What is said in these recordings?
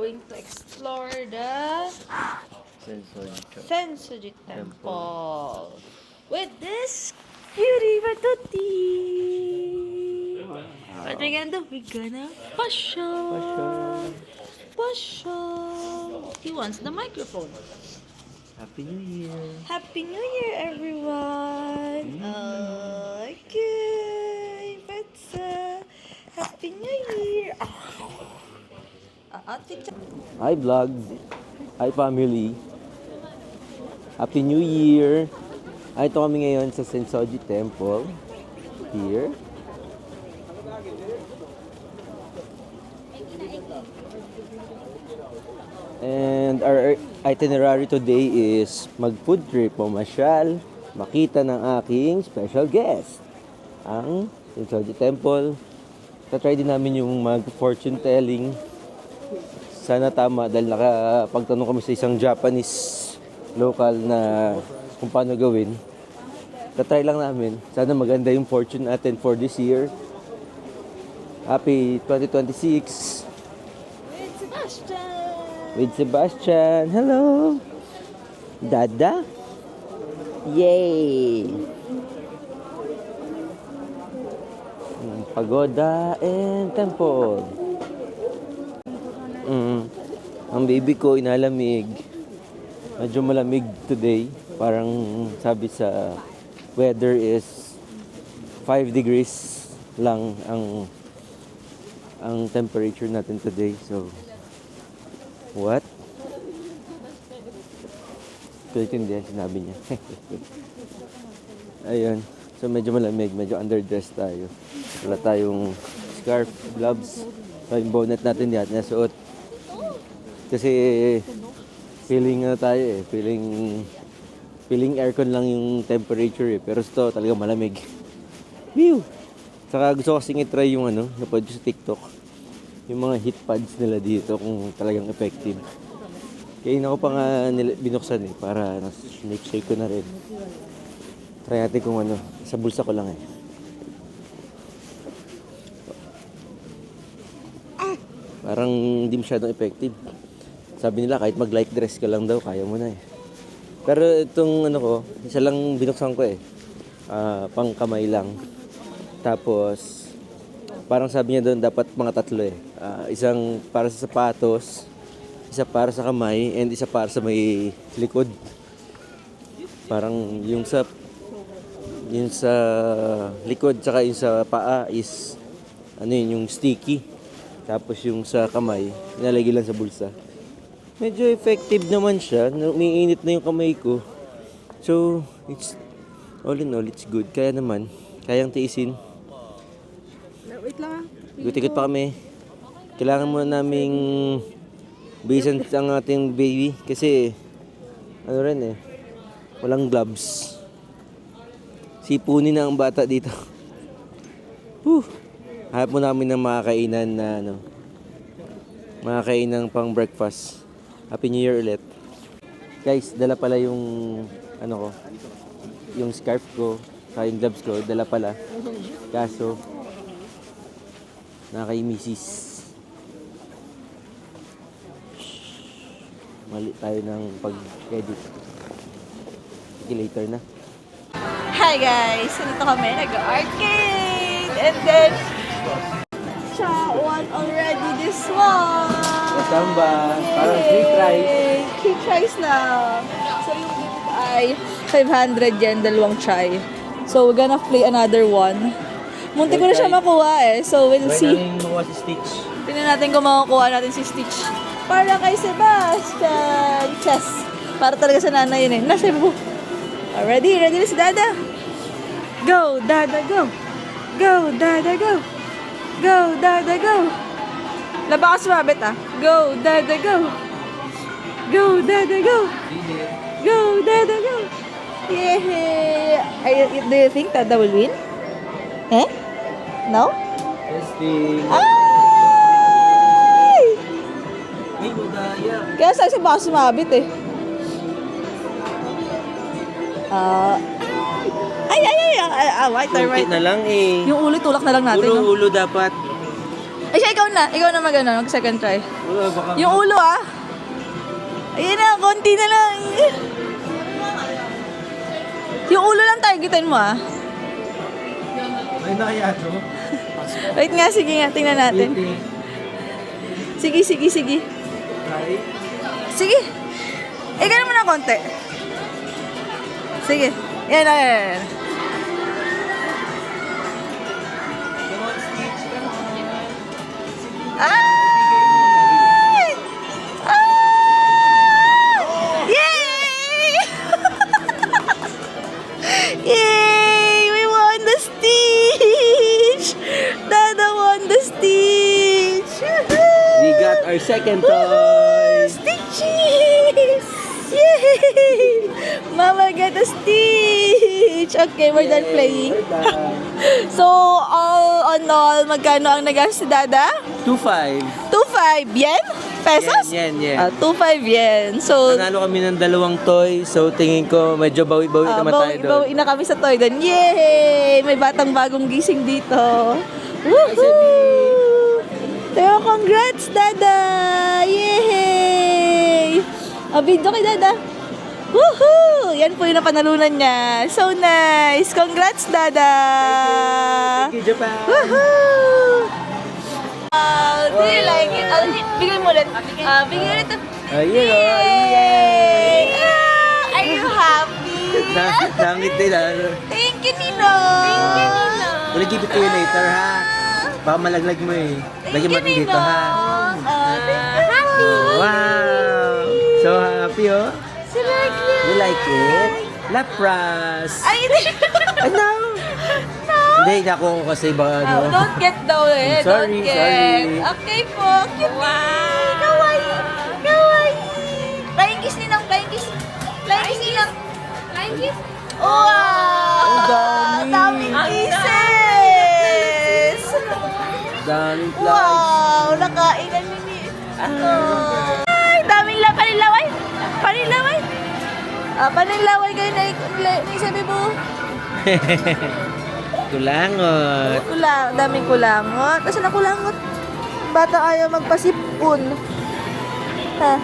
going to explore the Sensoji Temple with this cutie batuti. What we're gonna do? We're gonna pasyal. He wants the microphone. Happy New Year! Happy New Year, everyone! Okay, Betsa. Happy New Year! Hi vlog! Hi family! Happy New Year! Ay, ito kami ngayon sa Sensoji Temple. Here. And our itinerary today is mag-food trip, mamasyal, makita ng aking special guest, ang Sensoji Temple. Tatry din namin yung mag-fortune telling. Sana tama dahil nakapagtanong kami sa isang Japanese local na kung paano gawin. Tatry lang namin. Sana maganda yung fortune natin for this year. Happy 2026! With Sebastian! With Sebastian. Hello! Dada? Yay! Pagoda and temple. Ang baby ko inalamig. Medyo malamig today. Parang sabi sa weather is 5 degrees lang ang temperature natin today. So, what? Kulit hindi yan, sinabi niya. Ayun. So, medyo malamig. Medyo underdressed tayo. Wala tayong scarf, gloves. So, yung bonnet natin yan, nasuot. Kasi, feeling tayo eh. Feeling aircon lang yung temperature eh. Pero ito, talaga malamig. Whew! Saka gusto ko kasing i-try yung napod ko sa TikTok. Yung mga heat pads nila dito kung talagang effective. Kaya na ko pa nga binuksan eh. Para shake ko na rin. Try natin kung sa bulsa ko lang eh. Parang hindi masyadong effective. Sabi nila kahit mag-light dress ka lang daw, kaya mo na eh. Pero itong isa lang binuksan ko eh. Pang kamay lang. Tapos, parang sabi niya doon dapat mga tatlo eh. Isang para sa sapatos, isa para sa kamay, and isa para sa may likod. Parang yung sa likod tsaka yung sa paa is yung sticky. Tapos yung sa kamay, nilalagay lang sa bulsa. Medyo effective naman siya. Umiinit na yung kamay ko. So, all in all, it's good. Kaya naman, kayang tiisin. Wait lang Gutikot pa kami. Kailangan muna naming bisan ang ating baby. Kasi, walang gloves. Sipunin na ang bata dito. Hanap mo namin ng makakainan na makakainan pang breakfast. Happy New Year ulit. Guys, dala pala yung yung scarf ko, saka yung gloves ko, dala pala. Kaso kay misis. Mali tayo ng pag-edit. Sige, later na. Hi guys! Nandito kami, nag-arcade! And then, siya won already this one! Samba, parang 3 tries. 3 tries lang. So yung gift ay 500 yen, dalawang try. So we're gonna play another one. Munti ko na siya makuha eh, so we'll see. Try natin makuha si Stitch. Tingnan natin kung makukuha natin si Stitch. Para kay Sebastian! Chess! Para talaga sa nanay yun eh. Nasa mo. Ready? Ready na si Dada? Go, Dada, go! Go, Dada, go! Go, Dada, go! Laba ka sumabit ah. Go, Dada, go! Go, Dada, go! Go, Dada, go! Yeah! Do you think Dada will win? Eh? No? Testing. Ay! Ay, madaya. Kaya sa baka sumabit eh. Wait, Kunti na lang eh. Yung ulo, tulak na lang natin. No? Ulo dapat. Ay, siya, ikaw na. Ikaw na mag second try. Wala, baka... Yung ulo, ah. Ayan na, konti na lang. Yung ulo lang targetin mo, ah. Ay, nakaya to. Wait nga, sige nga, tingnan natin. Sige. Try. Sige. Ganun mo na konti. Sige. Yan. Come on, Stitch. Come on. Ay! Yay! Yay! We won the Stitch! Dada won the Stitch! We got our second toy. Stitches! Yay! Mama got a Stitch! Okay, we're done playing. We're done. So, all on all, magkano ang nagastos si Dada? 2-5. 2.5 yen? Pesos? Yen. 2.5 yen. So, Nanalo kami ng 2 toy, so tingin ko medyo bawi-bawi naman tayo doon. bawi na kami sa toy doon. Yay! May batang bagong gising dito. Woohoo! Pero congrats, Dada! Yay! Video kay Dada. Woohoo! Yan po yung napanalunan niya. So nice! Congrats, Dada! Thank you, Japan! Woohoo! Do you like it? Bigay mo ulit. Bigay ulit. Yay! Are you happy? Nangit nila. Thank you, Ninong! We'll give it to you later, ha? Baka malaglag mo eh. Lagyan mo natin dito, ha? Happy! Wow! So happy, oh. So like it. You like it? Lapras! Ay, hindi. Ano? No. Hindi, ako kasi baka ano. Don't get daw eh. Sorry, Don't get. sorry. Okay po. Cute. Wow. Kawaii. Kawaii. Flying kiss, Ninong. Flying kiss. Flying kiss, Ninong. Flying kiss. Wow. Ang dami. Daming kisses. Daming flies. Wow. Nakainan ni Ay, daming panilaway. Panilaway. Panilaway kayo na sabi mo. Kulangot. Daming kulangot. Kasi nakulangot. Bata ayaw magpasipon. Ha?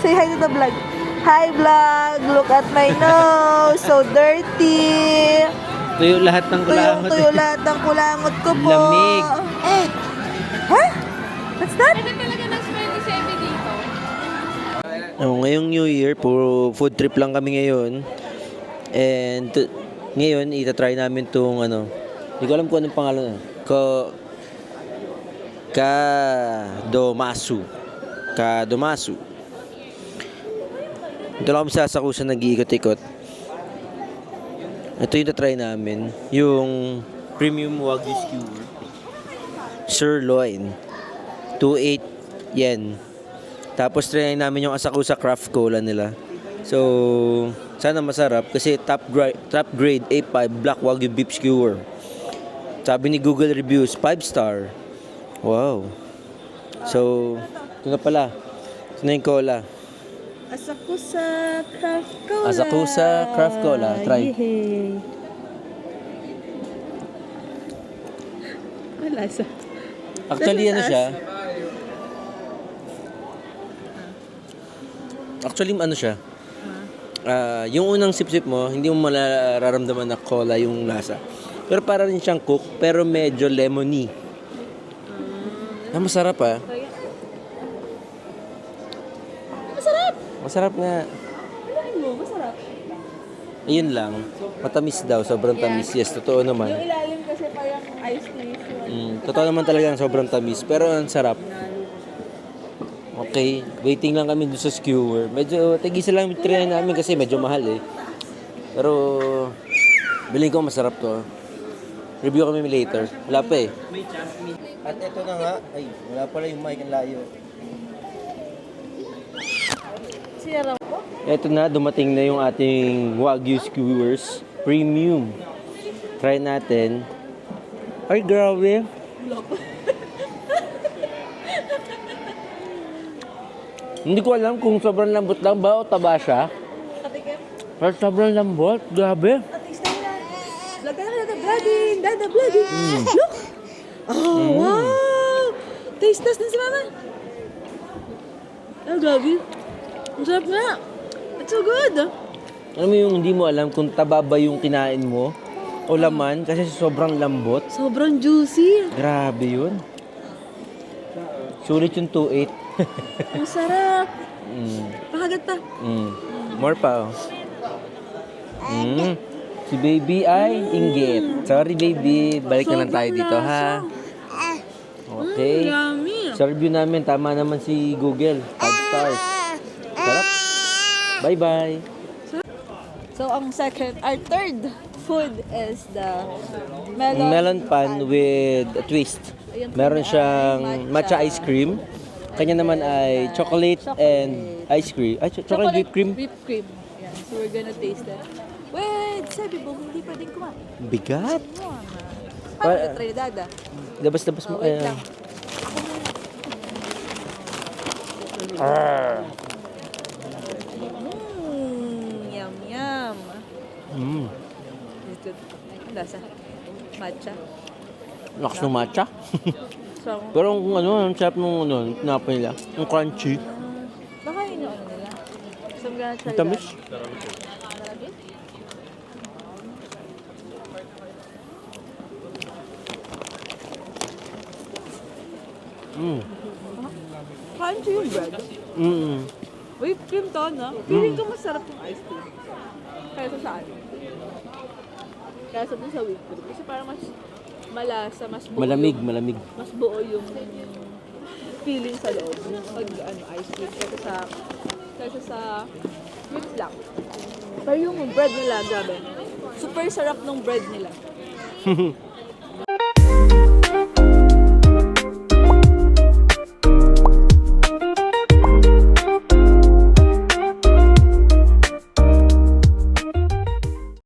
Say hi to the vlog. Hi vlog. Look at my nose. So dirty. Tuyo lahat ng kulangot. Tuyo lahat ng kulangot ko po. Lamig. Ha? What's that? Ngayong New Year, puro food trip lang kami ngayon. And ngayon, itatry namin itong ano. Hindi ko alam kung anong pangalan. Kadomasu. Ito lang kami sasakusan, nag-iikot-ikot. Ito yung itatry namin. Yung premium wagyu skewer. Sirloin. 2.8 yen. Tapos try namin yung Asakusa Craft Cola nila. So, sana masarap kasi top grade A5 Black Wagyu Beef Skewer. Sabi ni Google Reviews, 5 star. Wow. So, ito na pala. Ito na yung cola. Asakusa Craft Cola. Asakusa Craft Cola. Try. Yay. Malasa. Actually, ano siya? Yung unang sip-sip mo, hindi mo mararamdaman na cola yung lasa. Pero para rin siyang coke, pero medyo lemony. Masarap ah. Masarap. Masarap nga. Masarap. Ayun lang. Matamis daw, sobrang tamis. Yes, totoo naman. Yung ilalim kasi parang ice cream. Totoo naman talaga sobrang tamis. Pero ang sarap. Okay, waiting lang kami doon sa skewer. Medyo tigisa lang yung try namin kasi medyo mahal eh. Pero bilhin ko masarap to. Review kami later. Wala pa eh. At ito na nga. Ay, wala pala yung mic, ang layo. Sira po? Ito na, dumating na yung ating Wagyu skewers. Premium. Try natin. Ay, grabe. Hindi ko alam kung sobrang lambot lang ba o taba siya. Katikim? Pero sobrang lambot. Grabe. Taste na. Vlog ka na, Dada Vlogging. Dada Vlogging. Look! Oh, wow! Taste test din si Mama. Oh, grabe. Ang sarap nga. It's so good. Alam mo yung hindi mo alam kung taba ba yung kinain mo o laman kasi sobrang lambot. Sobrang juicy. Grabe yun. Sulit yung 2.8. Ang sarap. mm. Pakagat pa. More pa, oh. Si baby ay inggit. Sorry, baby. Balik na lang tayo dito, ha? Okay. Yummy. Sa review namin, tama naman si Google. 5 stars. Sarap. Bye-bye. So, ang our third food is the melon, Melon pan with a twist. Ayun po Meron ay siyang matcha. matcha ice cream. Kanya naman ay chocolate and ice cream. Ay, chocolate whipped cream. Whipped cream. Yan. So, we're gonna taste it. Wait, sabi mo, hindi pwedeng kumain. Bigat. Paano yung try, Dada? Labas-labas mo. Wait Ayan. lang. Yum, yum. It's good. Ang lasa. Matcha. Lakas ng matcha. So, Pero kung ano, ang sarap nung ano, tinapay nila. Yung crunchy. baka yun yung ano nila. So, I'm gonna try Ang tamis. that. Malaki? Crunchy yung bread. Whipped cream to, no? Feeling ko masarap yung ice cream. Kaysa sa ano. Kaysa dun sa whipped cream. Kasi parang mas malasa, mas buo Malamig, yung, malamig. mas buo yung feeling sa loob. Pag ano, ice cream. Kaysa sa whipped lang. Pero yung bread nila, grabe. Super sarap ng bread nila.